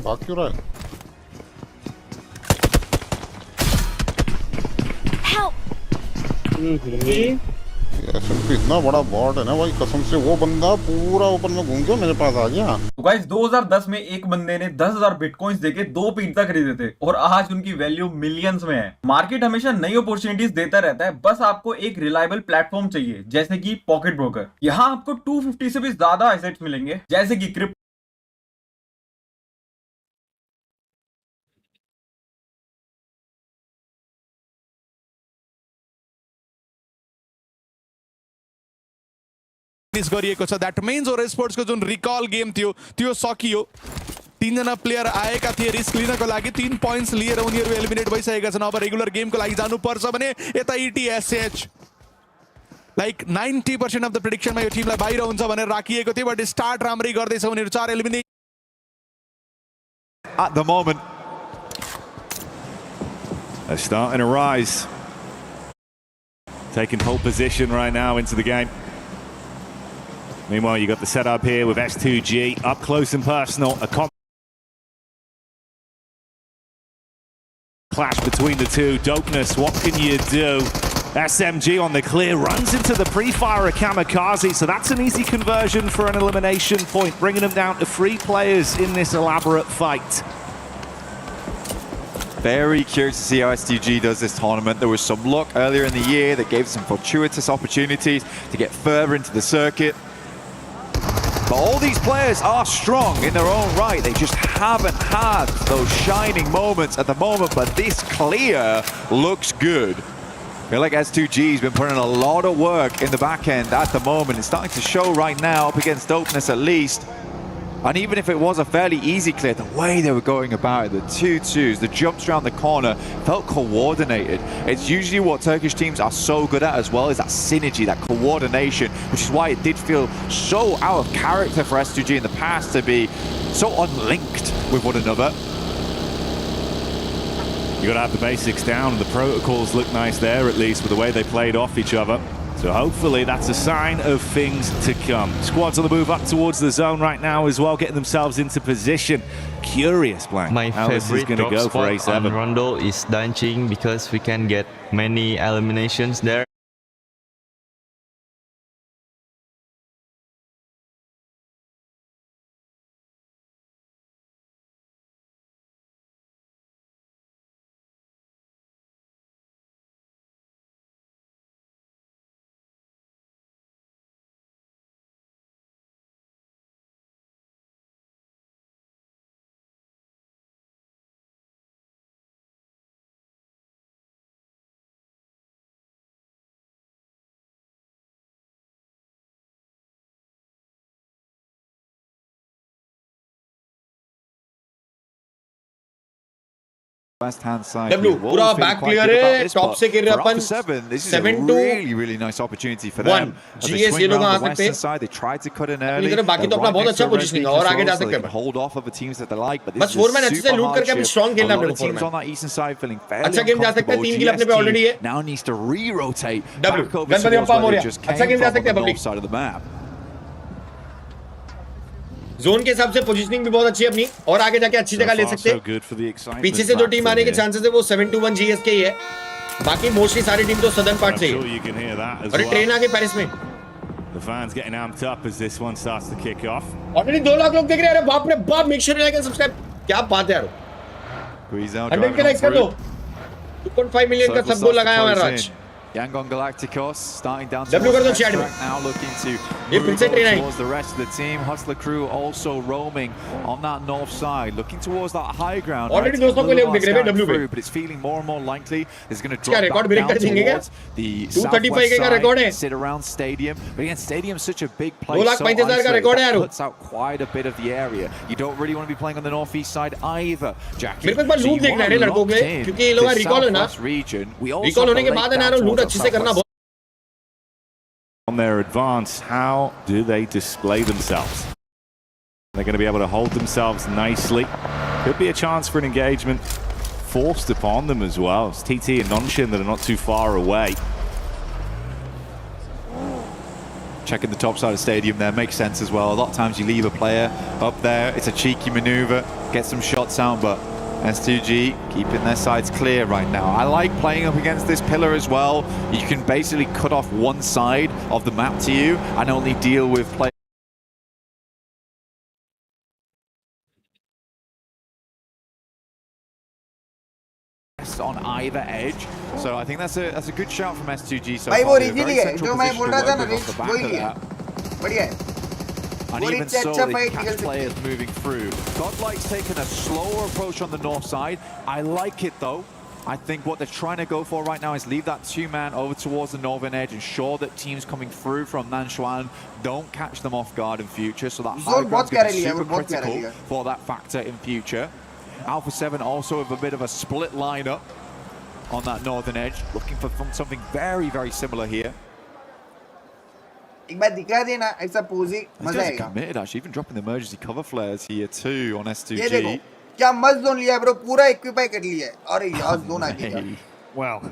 भाग क्यों रहा है? एसएमपी इतना बड़ा बॉट है ना भाई, कसम से वो बंदा पूरा ऊपर में घूम के मेरे पास आ गया। तो गाइस 2010 में एक बंदे ने 10,000 बिटकॉइंस देके 2 पिज्जा खरीदे थे और आज उनकी वैल्यू मिलियंस में है। मार्केट हमेशा नई अपॉर्चुनिटीज देता रहता है, बस आपको एक रिलायबल प्लेटफॉर्म चाहिए, जैसे कि पॉकेट ब्रोकर। यहाँ आपको 250 से भी ज्यादा एसेट्स मिलेंगे, जैसे कि क्रिप्टो, गरिएको छ। द्याट मिन्स ओर स्पोर्ट्सको जुन रिकल गेम थियो त्यो सकियो। 3 जना प्लेयर आएका थिए रिस्क लिनको लागि, 3 पोइन्ट्स लिएर उनीहरू एलिमिनेट भइसकेका छन्। अब रेगुलर गेमको लागि जानुपर्छ भने यता इटिएसएच लाइक 90% अफ द प्रेडिक्सनमा यो टिमलाई बाहिर हुन्छ भनेर राखिएको थियो, बट स्टार्ट राम्रै गर्दैछ उनीहरू। 4 eliminate at the moment. They're starting to rise, taking pole position right now into the game. Meanwhile, you got the setup here with S2G up close and personal. A clash between the two. Dopeness, what can you do? SMG on the clear, runs into the pre-fire of Kamikaze, so that's an easy conversion for an elimination point, bringing them down to 3 players in this elaborate fight. Very curious to see how S2G does this tournament. There was some luck earlier in the year that gave some fortuitous opportunities to get further into the circuit. But all these players are strong in their own right. They just haven't had those shining moments at the moment, but this clear looks good. I feel like S2G's been putting in a lot of work in the back end at the moment. It's starting to show right now, up against Dopeness at least. And even if it was a fairly easy clear, the way they were going about it, the 2-2s, the jumps around the corner, felt coordinated. It's usually what Turkish teams are so good at as well, is that synergy, that coordination, which is why it did feel so out of character for S2G in the past to be so unlinked with one another. You got to have the basics down. The protocols look nice there, at least, with the way they played off each other. So hopefully that's a sign of things to come. Squads on the move up towards the zone right now as well, getting themselves into position. Curious, Blank, my how this is favorite going to drop go for spot A7. on Rondo is Danching, because we can get many eliminations there. West hand side. W पूरा back clear है, top से गिर रहे अपन 7-2 really nice opportunity for them. GS ये लोग आ सकते हैं, they tried to cut in early. बाकी तो अपना बहुत अच्छा पोजीशनिंग है और आगे जा सकते हैं, hold off of the teams that they like, but बस फोरमैन अच्छे से लूट करके अभी स्ट्रांग खेलना है अपने foreman on that eastern side feeling fairly अच्छा गेम जा सकते हैं, 3 किल अपने पे ऑलरेडी है। now needs to re-rotate W back over Ganpati अप्पा मोरिया अच्छा गेम जा सकते हैं public side of the map. Zone के हिसाब से पोजीशनिंग भी बहुत अच्छी है अपनी, और आगे जाके अच्छी जगह ले सकते हैं। पीछे से जो टीम आने के चांसेस है वो 7-1 जीएस के ही है, बाकी मोस्टली सारी टीम तो सदर्न पार्ट से है। और ट्रेन आगे पेरिस में The fans getting amped up as this one starts to kick off. Already 2 lakh लोग देख रहे हैं। अरे बाप रे बाप, make sure like and subscribe. क्या बात है यार, 100 के लाइक्स कर दो। 2.5 मिलियन का सब गोल लगाया हुआ है राज। Yangon Galacticos starting down W कर दो towards chat में। now looking to ये फिर से train I. towards the rest of the team. Hustler crew also roaming on that north side, looking towards that high ground. Already दोस्तों को लोग दिख रहे हैं W पे, but it's feeling more and more likely it's going to क्या drop record back break down कर देंगे क्या? towards the 235 का southwest रिकॉर्ड है। side, sit around stadium. But again, stadium's such a big place, 2,35,000 का so record है यार। puts out quite a bit of the area. You don't really want to be playing on the northeast side either, Jackie. मेरे को एक बार लूट देखना है लड़कों के, क्योंकि ये लोग रिकॉल है ना, रिकॉल होने के बाद है ना लूट अच्छे से करना। On their advance, how do they display themselves? They're going to be able to hold themselves nicely. Could be a chance for an engagement forced upon them as well. It's TT and Nonshin that are not too far away. checking the top side of the stadium there makes sense as well. A lot of times you leave a player up there. It's a cheeky maneuver, get some shots out, but S2G keeping their sides clear right now. I like playing up against this pillar as well. You can basically cut off one side of the map to you and only deal with play. On either edge, so I think that's a good shout from S2G. So भाई वो far. They're Ridgely very है central जो मैं position बोल to रहा था work ना with off the back वही of है that. बढ़िया है And वो even रिच so, अच्छा they फाइट catch निकल सकते players moving through. Godlike's taken a slower approach on the north side. I like it though. I think what they're trying to go for right now is leave that two-man over towards the northern edge, ensure that teams coming through from Nanchuan don't catch them off guard in future. So that high ground's going to be super critical for that factor in future. Alpha 7 also with a bit of a split lineup on that northern edge, looking for something very, very similar here. एक बार दिखा देना ऐसा पोजी मजा आएगा Committed actually, even dropping the emergency cover flares here too on S2G. ये देखो क्या मस्त जोन लिया है ब्रो पूरा इक्विपाई कर लिया है अरे यार जोन आ गया Well,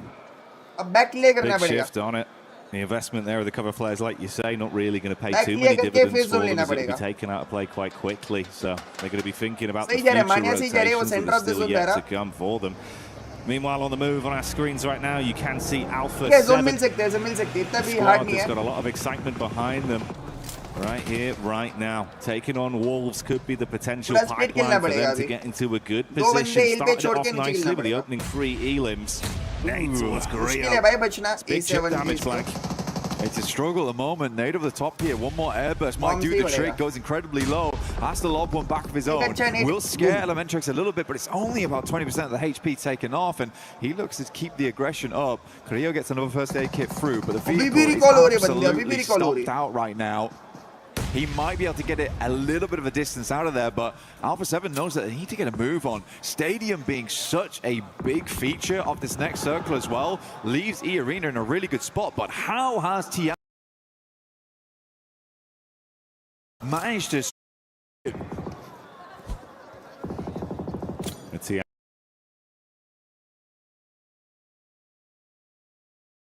अब बैक ले करना big पड़ेगा shift on it. The investment there of the cover flares, like you say, not really going to pay Back too clear many करके dividends phase for zone them. लेना It's going to be पड़ेगा taken out of play quite quickly. So they're going to be thinking about the सही जा रहा future है मानिया सही जा रही है वो rotations centre that of are the still zone जा yet रहा to come for them. Meanwhile, on the move on our screens right now, you can see Alpha है जोन 7. मिल सकते हैं मिल सकते हैं इतना भी Squad हार्ड नहीं that's है got a lot of excitement behind them. Right here, right now. Taking on Wolves could be the potential पूरा स्पीड खेलना pipeline for पड़ेगा them to अभी get into a good दो बंदे position. हिल पे Started छोड़ it के off नीचे nicely खेलना with the पड़ेगा opening 3 elims. Nade towards मुश्किल है Carrillo. भाई बचना Big chip A7 damage, Blank. It's a struggle at the moment. Nade over the top here. One more airburst might Bomb do three the trick. बढ़ेगा। Goes incredibly low. Has to lob one back of his एक own. अच्छा nade। Will scare Boom। Elementrix a little bit, but it's only about 20% of the HP taken off, and he looks to keep the aggression up. Carrillo gets another first aid kit through, but the अभी vehicle भी is recall हो रही है बंदे, अभी भी absolutely recall हो रही stopped है। out right now. He might be able to get it a little bit of a distance out of there, but Alpha 7 knows that they need to get a move on. Stadium being such a big feature of this next circle as well leaves E Arena in a really good spot, but how has TI managed to... It's here.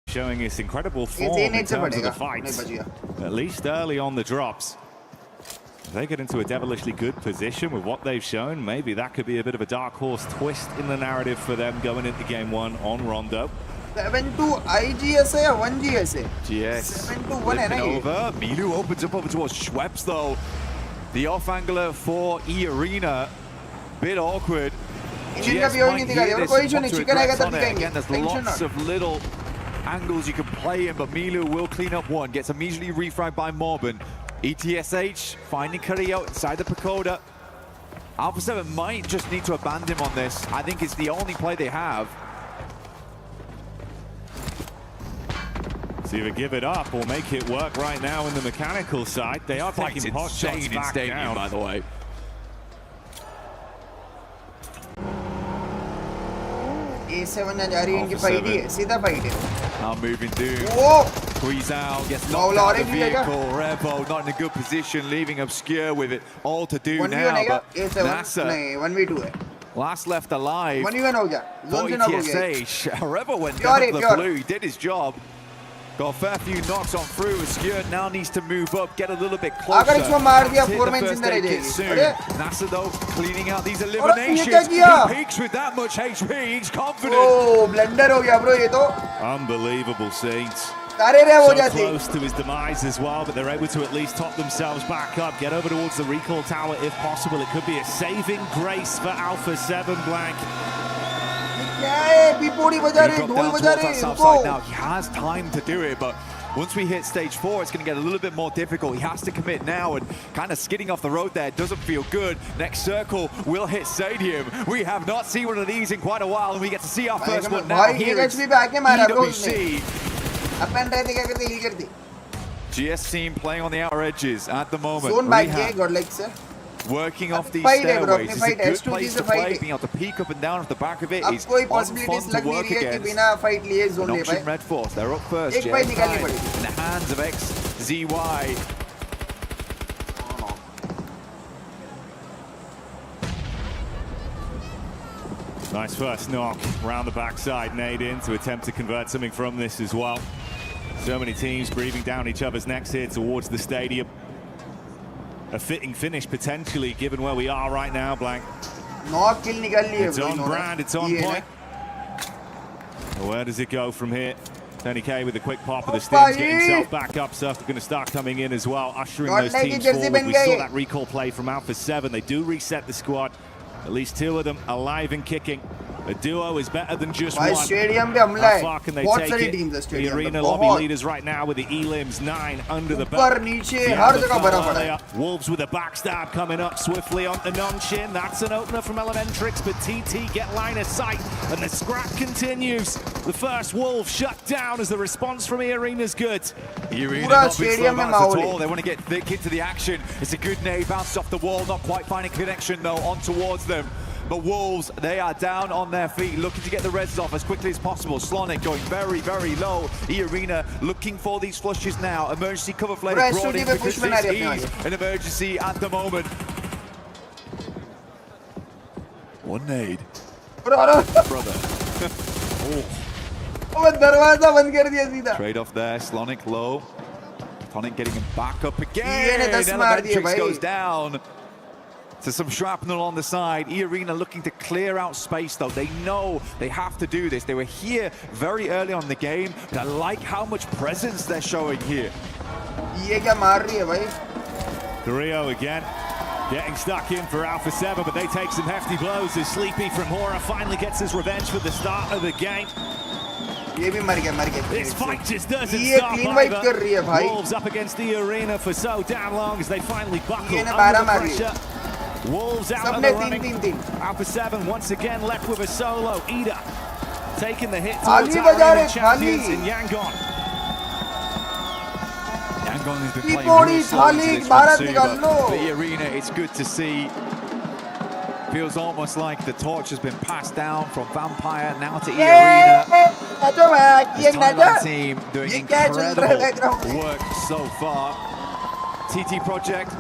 Showing his incredible form in terms of the fights, at least early on the drops. If they get into a devilishly good position with what they've shown, maybe that could be a bit of a dark horse twist in the narrative for them going into game 1 on Rondo. 7-2 IGS है या 1GS है GS 7-1 है ना ये over. Milu opens up over towards Schweppes though. The off angler for E Arena, bit awkward. Engine का भी और नहीं दिखा दिया और कोई इशू नहीं चिकन आएगा तब दिखाएंगे Again, there's टेंशन lots ना of little angles you can play in, but Milu will clean up one, gets immediately refragged by Morban. ETSH finding Carrillo inside the Pagoda. Alpha 7 might just need to abandon him on this. I think it's the only play they have. So either give it up or make it work right now in the mechanical side. They are taking pot shots back down. By the way. A7 जा रही है इनकी fight ही है सीधा fight है Now moving through. Whoa! Squeeze out, gets Wow, knocked out of the Lauren, vehicle. Revo not in a good position, leaving Obscure with it all to do 1v1 now. है But A7 NASA, नहीं 1v2 है last left alive. 1v1 हो गया For zone से knock हो गया ETSH. Revo went Pure, down to the pure. blue. He did his job. Got a fair few knocks on through. Obscure now needs to move up, get a little bit closer. अगर इसको मार दिया Hit 4 the man first जिंदा रह aid kit जाएगी soon. अरे NASA though cleaning out these ये क्या eliminations. किया? He peaks with that much HP. He's confident. O blender हो गया ब्रो ये तो Unbelievable scenes. सारे रह हो So जाते close to his demise as well, but they're able to at least top themselves back up, get over towards the recall tower if possible. It could be a saving grace for Alpha 7 Blank. क्या है बीपोड़ी बजा He रहे dropped ढोल down बजा towards रहे that south इनको side now. He has time to do it, but once we hit stage 4, it's going to get a little bit more difficult. He has to commit now, and kind of skidding off the road there doesn't feel good. Next circle will hit Stadium. We have not seen one of these in quite a while, and we get to see our first one now. भाई Here एक it's HP पे आके मारा bro उसने EWC. अपन रहते क्या करते heal करते GS team playing on the outer edges at the moment. Zone भाग गए Rehab गॉड लाइक से working off these Fight है bro, stairways. अपनी It's a fight है, good S2G place से to play, fight है। being able to peek up and down off the back of it अब is कोई on possibilities fun to लग नहीं work रही है कि against. बिना फाइट लिए जोन An ले option पाए Red Force, they're up first. एक फाइट निकालनी JS9 पड़ेगी in the hands of XZY. Nice first knock round the backside, nade in to attempt to convert something from this as well. So many teams breathing down each other's necks here towards the stadium. A fitting finish potentially, given where we are right now, Blank. 9 kill निकाल लिए It's on brand, it's on point. Where does it go from here? Tony K with a quick pop of the steams, getting himself back up. Surf going to start coming in as well, ushering those teams forward. We saw that recall play from Alpha 7. They do reset the squad. At least 2 of them alive and kicking. The duo is better than just one. Stadium पे हमला है. How far can they बहुत take सारी it? teams है The stadium arena पे. lobby बहुत. leaders right now with the Elims 9 under the belt. ऊपर नीचे हर जगह भरा पड़ा है. Wolves with a backstab coming up swiftly on the non-shin. That's an opener from Elementrix, but TT get line of sight, and the scrap continues. The first Wolves shut down as the response from E-Arena's good. E-Arena Pura not been stadium slow में back at माहौल all. है. They want to get thick into the action. It's a good nade, bounced off the wall, not quite finding connection though on towards them. But Wolves, they are down on their feet, looking to get the reds off as quickly as possible. Slonic going very, very low. E-Arena looking for these flushes now. Emergency cover flare Pura brought in SUD पे because push बना this रहे अपने is an emergency at the moment. One nade. Brother. वो दरवाजा बंद कर दिया सीधा. Trade off there, Slonic low. Tonic getting him back up again. ये ने 10 मार दिए Elementrix भाई. goes down. To some shrapnel on the side. E-Arena looking to clear out space though. They know they have to do this. They were here very early on in the game, but I like how much presence they're showing here. ये क्या मार रही है भाई? Carrillo again, getting stuck in for Alpha 7, but they take some hefty blows as Sleepy from Hora finally gets his revenge for the start of the game. ये भी मर गया. This fight just doesn't ये stop clean wipe कर रही है either. भाई. Wolves up against the arena for so damn long as they finally buckle ये ने under 12 the मार ली. pressure. Wolves out of सबने the running. 3-3-3. Alpha 7 once again left with a solo. Ida taking the hit थाली towards बजा our रहे, champions थाली. in Yangon. Yangon has been की playing body real solid थाली to this Bharat one too, निकाल लो. but the arena, it's good to see. Feels almost like the torch has been passed down from Vampire now to E-Arena. नचो मैं This ये Thailand नचो. team doing ये क्या चल रहा है incredible background में? work so far. TT Project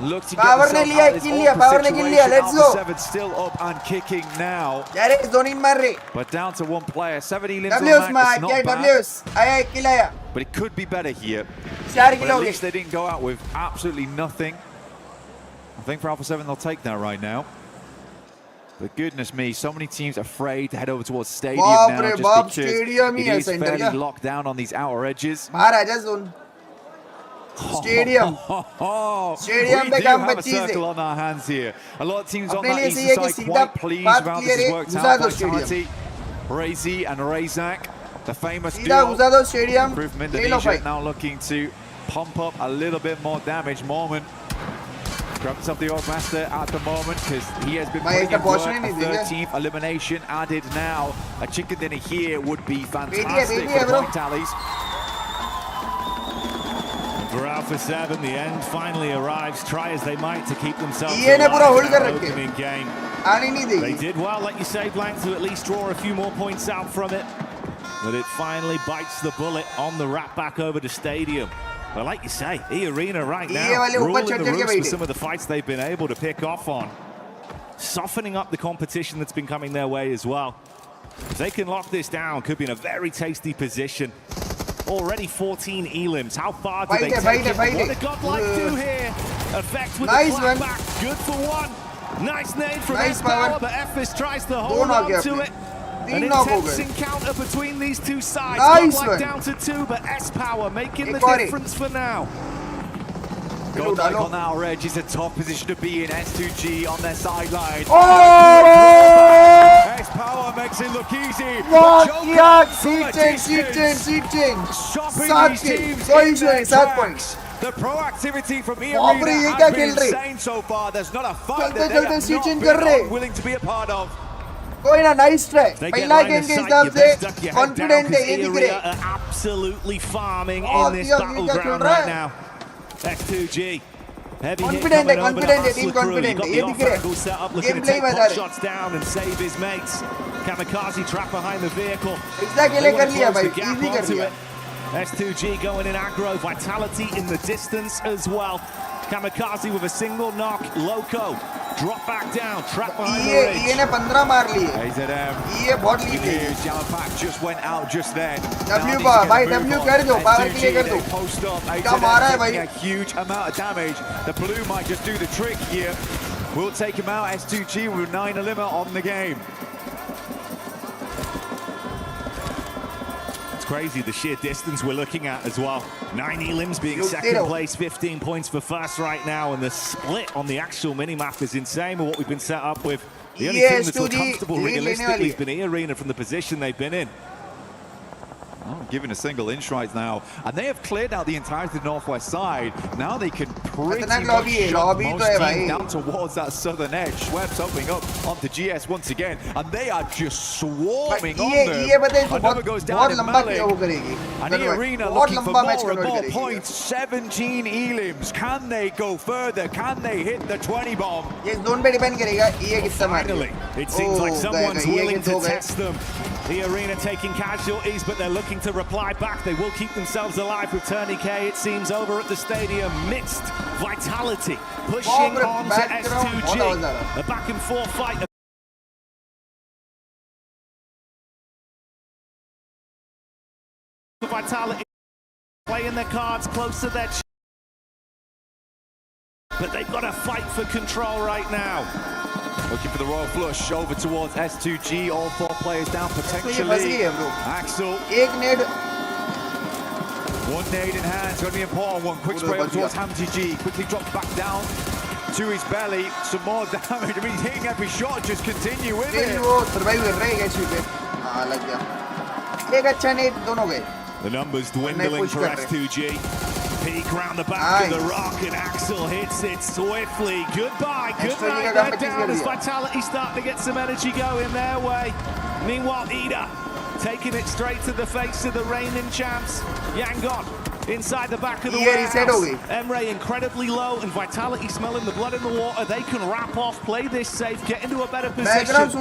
look to get Power ने themselves लिया, out of this kill लिया, awkward Power ने kill लिया, situation. let's Alpha go. 7 still up and kicking now, यार जोनिन मार रहे. but down to one player. 70 limbs on W's the में Mac, क्या it's not bad, W's आया किल आया. but it could be better here. 4 But kill at हो least गए. they didn't go out with absolutely nothing. I think for Alpha 7 they'll take that right now. But goodness me, so many teams afraid to head over towards Stadium बाप now रे just बाप, because Stadium he it है is center fairly का. locked down on these outer edges. बाहर आ जा zone. Stadium. Stadium We पे do काम have a 25 circle है. on our hands here. A lot of teams on अपने that लिए eastern सही है कि side सीधा quite pleased बात with how clear this है. worked घुसा out. दो stadium. Vitality, Razy and Razak, the famous सीधा duo घुसा दो stadium. from ले लो Indonesia, भाई. now looking to pump up a little bit more damage. Mormon grabs up the Orc Master at the moment because he has been भाई putting इसका in work. पहुंचने A नहीं देंगे. 13th elimination added now. A chicken dinner here would be fantastic baby, for the bro. point tallies. For Alpha 7, the end finally arrives. Try as they might to keep themselves ये ने पूरा alive hold in कर that रखे. opening game. आने नहीं They देगी. did well, like you say, Blank, to at least draw a few more points out from it. But it finally bites the bullet on the wrap back over to Stadium. But like you say, E-Arena right ये now, वाले ऊपर ruling चढ़ the चढ़ के roost for बैठे. some of the fights they've been able to pick off on. Softening up the competition that's been coming their way as well. If they can lock this down, could be in a very tasty position. Already 14 elims. How far do they take it? What did Godlike do here? Effect with Nice the one. clapback. Good for one. Nice nade from Nice S-Power, power. but Ephes tries to hold knock on गए to अपने. it. An 3 knock हो intense गए. encounter between these two sides. Nice Godlike one. down to 2, but S-Power making the एक और एक. difference for now. Godlike on our edge is a top position to be in. S2G on their sideline. Oh! X-Power makes it look easy. What Joker किया? from a Seat distance. change. Chopping 7 these kill. teams कोई in issue their नहीं, 7 tracks. points. The proactivity from बाप रे, E-Arena ये has क्या been खेल रहे? insane so far. There's not a fight चलते that they चलते have seat not change been कर रहे. unwilling to be a part of. कोई ना, नाइस ट्राई. They get पहला line गेम of के sight, हिसाब you से best duck your head down confident है, because ये दिख E-Arena रहे. are absolutely farming Oh, in this Dios, ये क्या चल battleground रहा right है? now. X2G. Heavy hit Confident coming है, over confident है, the team Hustler crew. confident Got है, the ये दिख रहा है. off-angle set up, looking to Gameplay take बता pot रहे. shots down and save his mates. Kamikaze trapped behind the vehicle. इतना They अकेले wanna कर लिया close भाई, the gap easy कर onto लिया. it. S2G going in aggro, Vitality in the distance as well. Kamikaze with a single knock. Loco drop back down, trapped behind the ये ridge. ने 15 मार लिए AZM. ये बहुत लीड है Here's Jamapak just went out just then. W भाई W कर दो पावर के लिए कर दो Post up. क्या मारा है भाई A huge amount of damage. The blue might just do the trick here. We'll take him out. S2G with 9 limit on the game. It's crazy the sheer distance we're looking at as well. 9 elims being second place, 15 points for first right now, and the split on the actual minimap is insane with what we've been set up with. The only team that's looked comfortable realistically has been E-Arena from the position they've been in. Oh, given a single inch right now, and they have cleared out the entirety of the northwest side. Now they can pretty much shut most teams down towards that southern edge. Schweppes opening up onto GS once again, and they are just swarming on them. Another goes down in melee, and E-Arena looking for more and more points. 17 elims. Can they go further? Can they hit the 20 bomb? Finally, it seems like someone's willing to test them. E-Arena taking casualties, but they're looking to reply back. They will keep themselves alive with Tourniquet, it seems, over at the stadium. Mixed Vitality pushing on to S2G. A back and forth fight. Vitality playing their cards close to their chest. But they've got to fight for control right now. Looking for the royal flush over towards S2G. All 4 players down potentially. Axel. One nade in hand. It's going to be an important one. Quick spray up towards Hamzy G. Quickly drops back down to his belly. Some more damage. I mean, he's hitting every shot. Just continue with it. The numbers dwindling for S2G. Peek round the back of the rock, and Axel hits it swiftly. Goodbye, good night, they're down as Vitality start to get some energy going their way. Meanwhile, Ida taking it straight to the face of the reigning champs. Yangon inside the back of the warehouse. Emre incredibly low, and Vitality smelling the blood in the water. They can wrap off, play this safe, get into a better position. Hold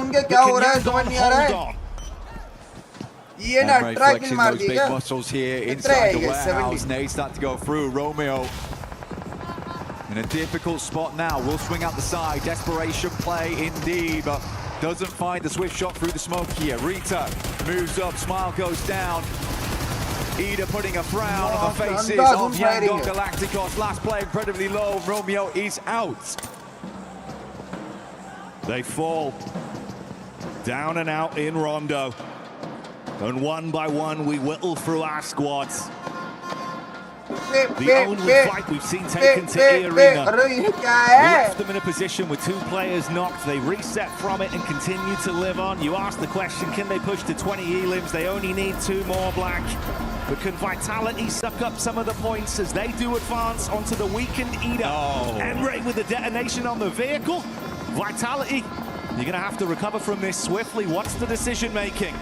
on. Flexing those big muscles here inside the warehouse. Nade start to go through. Romeo in a difficult spot now. Will swing out the side. Desperation play indeed, but doesn't find the swift shot through the smoke here. Rita moves up. Smile goes down. Ida putting a frown on the faces of Yangon Galacticos. Last play incredibly low. Romeo is out. They fall down and out in Rondo. And one by one, we whittle through our squads. The only fight we've seen taken to E-Arena left them in a position with 2 players knocked. They reset from it and continue to live on. You asked the question, can they push to 20 elims? They only need 2 more, Black. But can Vitality suck up some of the points as they do advance onto the weakened Ida? Emre with the detonation on the vehicle. Vitality, you're going to have to recover from this swiftly. What's the decision making?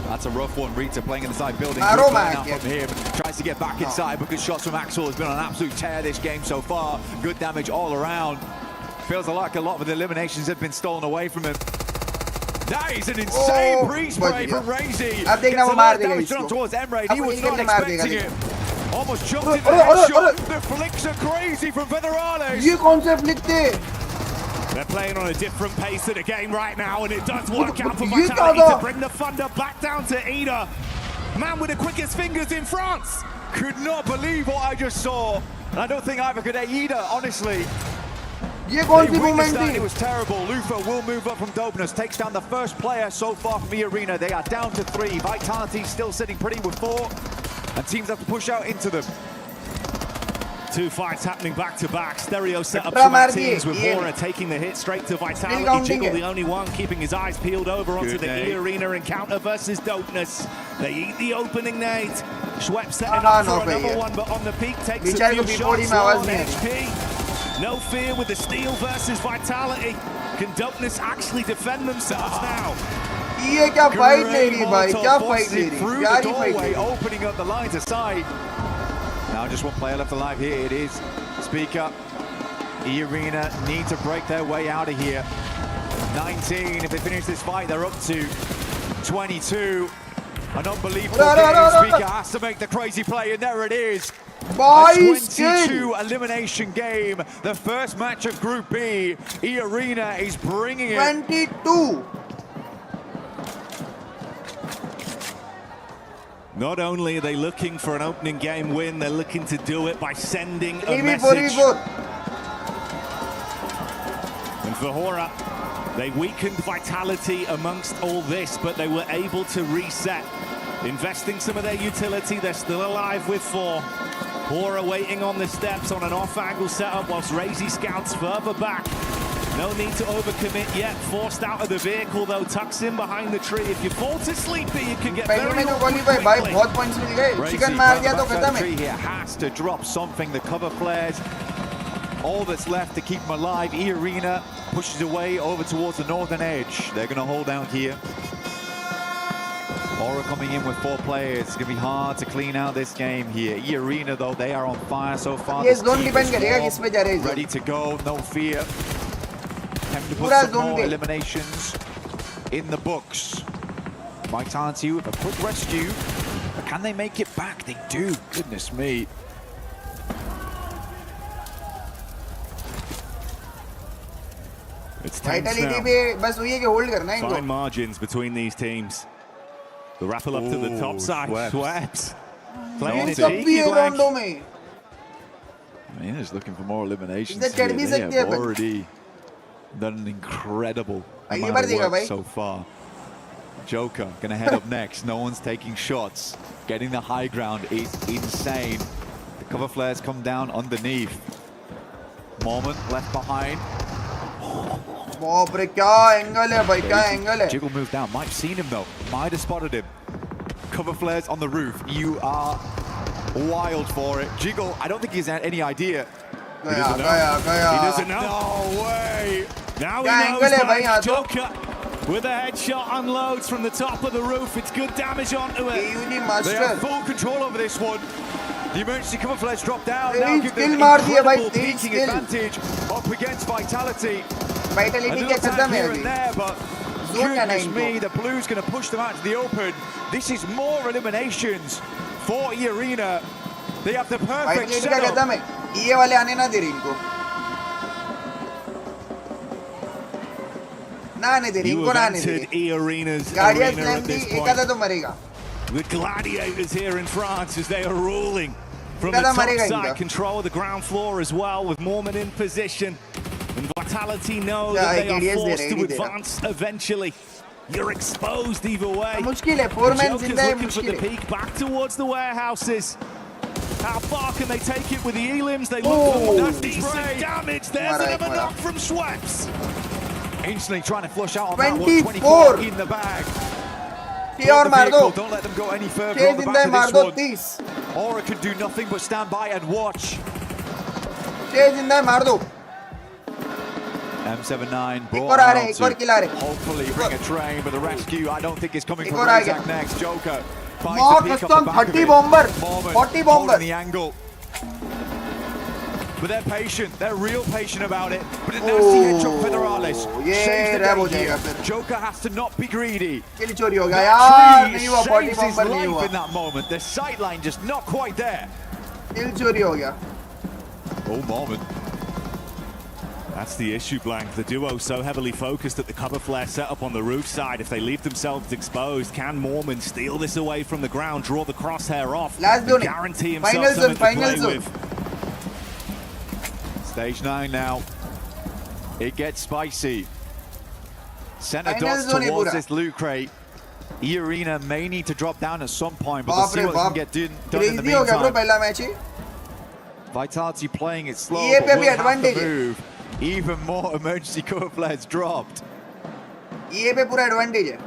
That's a rough one. Rita playing inside building. Good burnout from him. Tries to get back inside, but good shots from Axel. Has been on an absolute tear this game so far. Good damage all around. Feels like a lot of the eliminations have been stolen away from him. That is an insane pre-spray from Razy. Gets a lot of damage done towards Emre. He was not expecting it. Almost jumped into the headshot. The flicks are crazy from Federales. They're playing on a different pace of the game right now, and it does work out for Vitality to bring the thunder back down to Ida. Man with the quickest fingers in France. Could not believe what I just saw. And I don't think either could Ida, honestly. It was terrible. Lufa will move up from Dopeness. Takes down the first player so far from E-Arena. They are down to 3. Vitality still sitting pretty with 4. And teams have to push out into them. 2 fights happening back to back. Stereo setup from our teams with Hora taking the hit straight to Vitality. Jiggle the only one keeping his eyes peeled over onto the E-Arena encounter versus Dopeness. They eat the opening nade. Schweppes setting up for another one, but on the peak takes a few shots on HP. No fear with the steal versus Vitality. Can Dopeness actually defend themselves now? ये क्या fight ले रही है भाई क्या fight ले रही है through the doorway, opening up the lines aside. Now just one player left alive here. It is Speaker. E-Arena need to break their way out of here. 19. If they finish this fight, they're up to 22. An unbelievable game. Speaker has to make the crazy play, and there it is. A 22 elimination game. The first match of Group B. E-Arena is bringing it. 22. Not only are they looking for an opening game win, they're looking to do it by sending a message. And for Hora, they weakened Vitality amongst all this, but they were able to reset. Investing some of their utility, they're still alive with 4. Hora waiting on the steps on an off-angle setup whilst Razy scouts further back. No need to overcommit yet. Forced out of the vehicle though, tucks in behind the tree. If you fall to sleep here, you can get very quickly. Tree here has to drop something. The cover flares. All that's left to keep them alive. E-Arena pushes away over towards the northern edge. They're going to hold out here. Aura coming in with 4 players. It's going to be hard to clean out this game here. E-Arena though, they are on fire so far. Yes, don't depend करेगा किस पे जा रहे हैं. Ready to go, no fear. Time to put some more eliminations in the books. Vitality with a quick rescue. But can they make it back? They do. Goodness me. It's tense Vitality now. पे बस वही है कि hold करना है इनको. Fine margins between these teams. The rappel up to the top side. Swept. Playing it cheeky blank. I mean, he's looking for more eliminations. They have already done an incredible amount of work so far. Joker gonna head up next. No one's taking shots. Getting the high ground is insane. The cover flares come down underneath. Moment left behind. बाप रे क्या angle है भाई, क्या angle है. Jiggle moved down. Might have seen him though. Might have spotted him. Cover flares on the roof. You are wild for it. Jiggle, I don't think he's had any idea. गया. He doesn't know. No way. Now he knows. Joker with a headshot unloads from the top of the roof. It's good damage onto it. They have full control over this one. The emergency cover flares drop down. Now give them incredible peeking advantage up against Vitality. Vitality के खत्म है अभी. But goodness me, the blue's going to push them out to the open. This is more eliminations for E-Arena. They have the perfect setup. खत्म है. ये वाले आने ना दे रहे इनको. ना आने दे रहे इनको, ना आने दे रहे. गाड़ियाँ स्लैम दी, एक आधा तो मरेगा. The gladiators here in France as they are ruling from the top side, control of the ground floor as well with Mormon in position. And Vitality know that they are forced to advance eventually. You're exposed either way. Joker's looking for the peak back towards the warehouses. How far can they take it with the elims? They look for decent damage. There's another knock from Schweppes. Instantly trying to flush out on that one. 24 in the bag. Don't let them go any further on the back of this one. Aura could do nothing but stand by and watch. M79 brought out to hopefully bring a train, but the rescue I don't think is coming from Razak next. Joker finds the peak up the back of it. Moment, holding the angle. But they're patient, they're real patient about it. But a nasty headshot for Federales saves the day here. Joker has to not be greedy. Kill चोरी हो गया यार. नहीं हुआ, 40 his bumper नहीं life हुआ. in that moment. The sight line just not quite there. Kill चोरी हो गया. Oh, Moment. That's the issue, Blank. The duo so heavily focused at the cover flare setup on the roof side. If they leave themselves exposed, can Mormon steal this away from the ground, draw the crosshair off, and guarantee himself something to play with? Stage 9 now. It gets spicy. Center dots towards this loot crate. E-Arena may need to drop down at some point, but let's see what they can get done in the meantime. Vitality playing it slow, but will have to move. Even more emergency cover flares dropped. ये पे पूरा advantage है.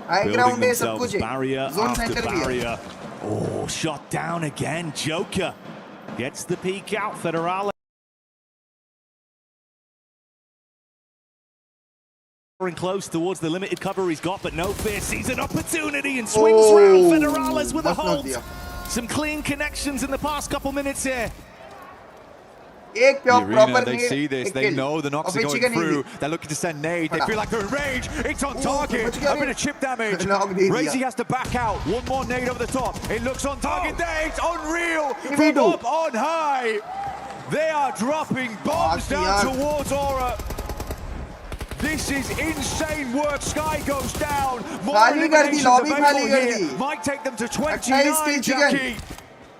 High ground है, सब कुछ है. Barrier Zone after center भी है. barrier. Oh, shot down again. Joker gets the peek out. Federale close towards the limited cover he's got, but no fear. Sees an opportunity and swings round. Federales with a hold. Some clean connections in the past couple minutes here. एक The arena, proper they nade, see this, एक they kill. know the knocks और are फिर going chicken through. easy. They're looking to send nade. They फटा। feel like they're in range. It's on target. बच गया A bit रे। of chip damage. Knock दे दिया। Razy has to back out. One more nade over the top. It looks on target there. It's unreal. From 3v2. up on high. They are dropping bombs down यार। towards Aura. This is insane work. Sky goes down. More खाली कर दी, eliminations lobby खाली available कर here. The. Might take them to 28 29, kill chicken। Jackie.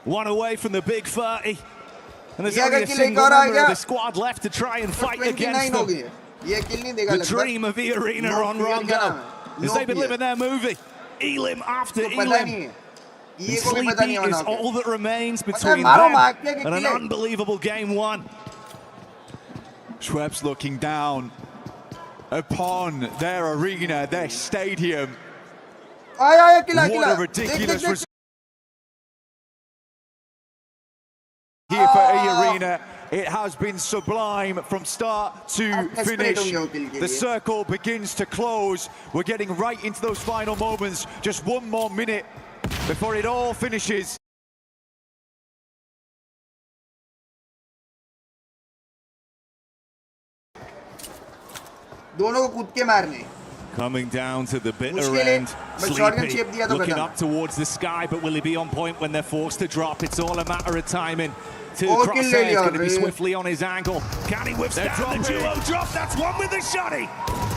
One away from the big 30. And there's ये only अगर a kill single एक और आ member of गया, the squad left to try and fight 29 against हो them. गए। ये kill नहीं देगा The लगभग। dream of the arena No on fear Rongo. क्या नाम है? As No they've been fear। living their movie. Elim after तो पता नहीं Elim. है। ये को भी पता Sleepy नहीं है is बनाओ all that remains है, between मारो them मार के and an kill है। unbelievable game one. Schweppes looking down upon their arena, their stadium. आया किला What किला। a ridiculous देख, result here for E Arena. It has been sublime from start to desperate finish. होंगे वो kill के The लिए। circle begins to close. We're getting right into those final moments. Just one more minute before it all finishes. दोनों को कूद के मारने। Coming down to the bitter मुश्किल है, end. but shotgun Sleepy chip दिया तो looking खत्म। up towards the sky, but will he be on point when they're forced to drop? It's all a matter of timing. Two Oh, kill ले crosshairs लिया going to be रे। swiftly on his angle. Can he withstand the duo drop? That's one with the shotty.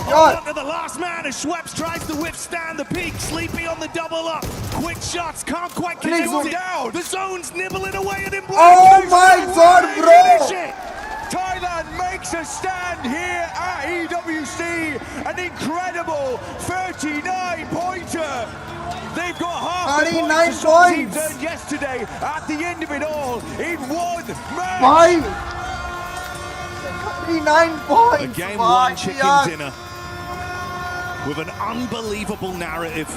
यार। Look at the last man as Schweppes tries to withstand the peak. Sleepy on the double up. Quick shots, can't quite Please connect don't it. down. The zone's nibbling away at him. Oh my God, bro! Finish it. Thailand makes a stand here at EWC. An incredible 39-pointer. They've got half the 39 points the team points. done yesterday. At the end of it all, in one match. भाई 39 A points। game भाई one chicken यार। dinner with an unbelievable narrative.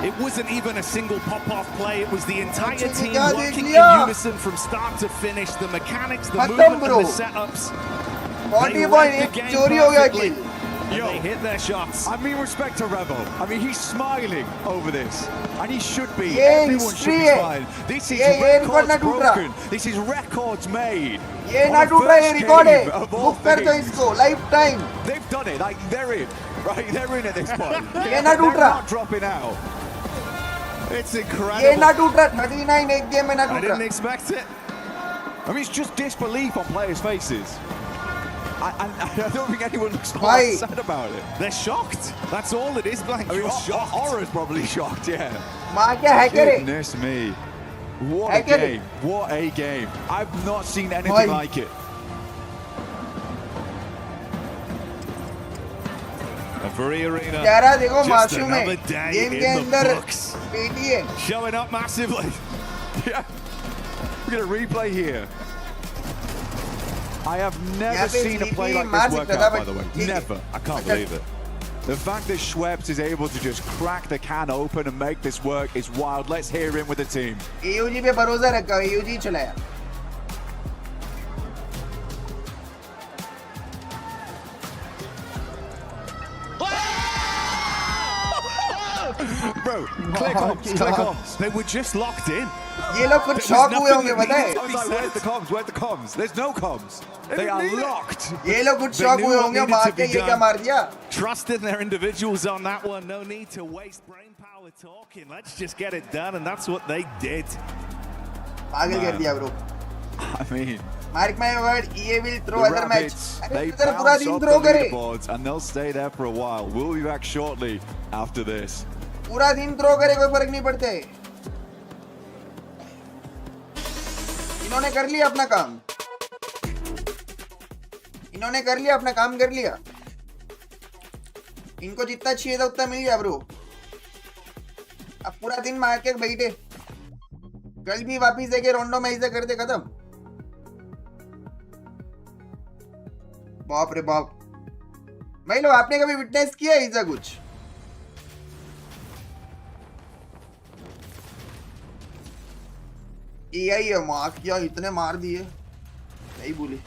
It wasn't even a single pop-off play. It was the entire अच्छा, team क्या देख working in लिया? unison from start to finish. The mechanics, the खत्म movement, bro। and the setups. 40 They point read the एक game चोरी हो गया perfectly. Kill. And they hit their shots. I mean, respect to Rebel. I mean, he's smiling over this. And he should be. ये Everyone should be history है। smiling. This is ये record ना records टूट रहा। broken. This is records made. ये On ना the टूट रहा, ये first रिकॉर्ड है। game of all बुक कर दो things. इसको life time. They've done it. Like, they're in. Right? They're in at this point. ये ना टूट They're रहा। not dropping out. It's ये incredible. ना टूट रहा। 39 एक गेम में ना I टूट didn't रहा। expect it. I mean, it's just disbelief on players' faces. I don't think anyone looks Why? sad about it. They're shocked. That's all it is, Blank. I mean, You're shocked. Aura's probably shocked, yeah. मार क्या hacker है। Goodness me. What I a get it. game. What a game. I've not seen anything Why? like it. And for E Arena, चेहरा देखो just मासूम है। another day game के in the अंदर books. पेटी है। Showing up massively. Yeah. We're going to replay here. I have never यहाँ पे seen a play Sleepy like मार this work सकता था, out, by but the way. ठीक है। Never. I can't अच्छा, believe it. The fact that Schweppes is able to just crack the can open and make this work is wild. Let's hear him with the team. AUG पे भरोसा रखा, AUG चलाया। Bro, click on, click on. They were just locked in. ये लोग कुछ shock हुए होंगे पता है। I was like, where's the comms? Where's the comms? There's no comms. They are locked. ये लोग कुछ They शॉक knew हुए what होंगे needed मार to के be ये क्या done. मार दिया। Trusting their individuals on that one. No need to waste brain power talking. Let's just get it done, and that's what they did. पागल कर दिया bro. I mean, Mark my word, EA will the throw other match. Rabbits, अरे they तेरा पूरा bounce दिन up throw the करे। leaderboards and they'll stay there for a while. We'll be back shortly after this. पूरा दिन throw करे कोई फर्क नहीं पड़ता है। इन्होंने कर लिया अपना काम। इन्होंने कर लिया अपना काम कर लिया। इनको जितना चाहिए था उतना मिल गया ब्रो। अब पूरा दिन मार के बैठे। कल भी वापिस आके रोंडो में ऐसा कर दे खत्म। बाप रे बाप। भाई लोग आपने कभी विटनेस किया ऐसा कुछ? यही है मार किया इतने मार दिए नहीं बोले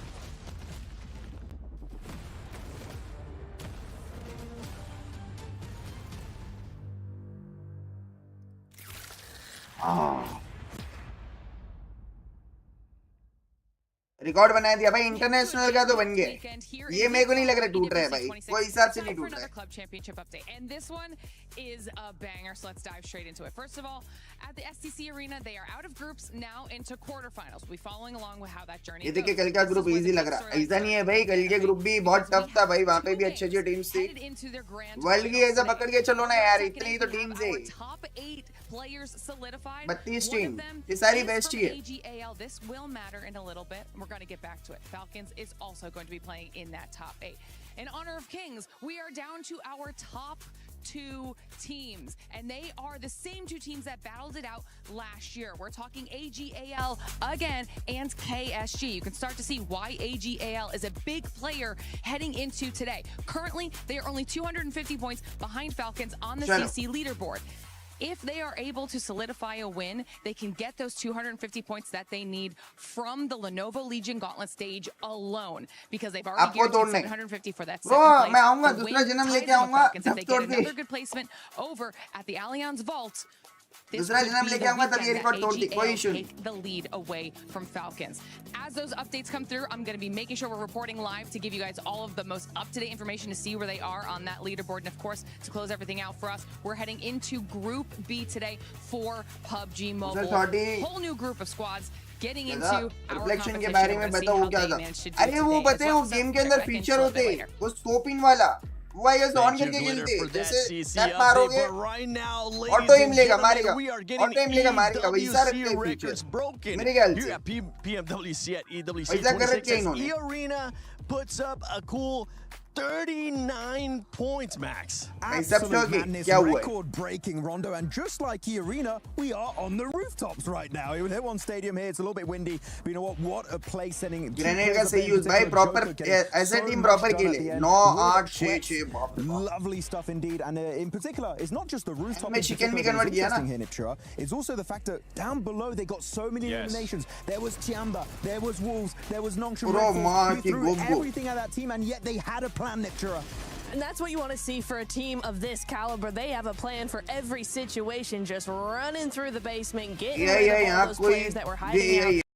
रिकॉर्ड बना दिया भाई, इंटरनेशनल का तो बन गया। ये मेरे को नहीं लग रहा टूट रहा है भाई, कोई हिसाब से नहीं टूट रहा है। Club Championship update, and this one is a banger. So let's dive straight into it. First of all, at the STC Arena, they are out of groups now into quarterfinals. We'll be following along with how that journey ये goes. देखिए कल का group easy लग रहा है, ऐसा नहीं है भाई, कल के ग्रुप भी बहुत टफ था भाई, वहाँ पे भी अच्छी अच्छी टीम्स थी। वर्ल्ड की ऐसा पकड़ के चलो ना यार, इतनी ही तो टीम्स है, 32 टीम, ये सारी बेस्ट ही है। AGAL, this will matter in a little bit. We're going to get back to it. Falcons is also going to be playing in that top 8. In honor of Kings, we are down to our top 2 teams, and they are the same 2 teams that battled it out last year. We're talking AGAL again and KSG. You can start to see why AGAL is a big player heading into today. Currently, they are only 250 points behind Falcons on the CC leaderboard. If they are able to solidify a win, they can get those 250 points that they need from the Lenovo Legion Gauntlet stage alone, because they've already guaranteed 750 for that second place. मैं आऊंगा, दूसरा जन्म लेके आऊंगा, if they get another good placement over at the Allianz Vault, दूसरा जन्म लेके आऊंगा तब ये रिकॉर्ड तोड़ दी, कोई इशू नहीं। take the lead away from Falcons. As those updates come through, I'm going to be making sure we're reporting live to give you guys all of the most up-to-date information to see where they are on that leaderboard. And of course, to close everything out for us, we're heading into Group B today for PUBG Mobile. Whole new group of squads getting into our reflection के competition. बारे में We're gonna see बताओ how क्या they था। managed to do अरे वो today, पता है as वो well as गेम some के अंदर back into feature it a होते bit हैं, later. वो स्कोप इन वाला, वो ऐसे ऑन करके खेलते हैं, जैसे टैप मारोगे ऑटो एम लेगा मारेगा, ऑटो एम लेगा मारेगा, वैसा रखते हैं फीचर मेरे ख्याल से। वैसा कर रखे हैं इन्होंने। Arena puts up a cool 39 points, Max. Absolute madness, record-breaking Rondo, and just like E-Arena, we are on the rooftops right now. We're in one stadium here. It's a little bit windy, but you know what a place setting. Grenade का सही use भाई, proper ऐसे team proper खेले, 9 8 6 6 Lovely stuff indeed, and in particular, it's not just the rooftop. मैं chicken भी convert किया ना। It's also the fact that down below they got so many eliminations. There was Tiamba, there was Wolves, there was Nongshim. You threw everything at that team, and yet they had a plan, Niptura. And that's what you want to see for a team of this caliber. They have a plan for every situation, just running through the basement, getting rid of all those players that were hiding out.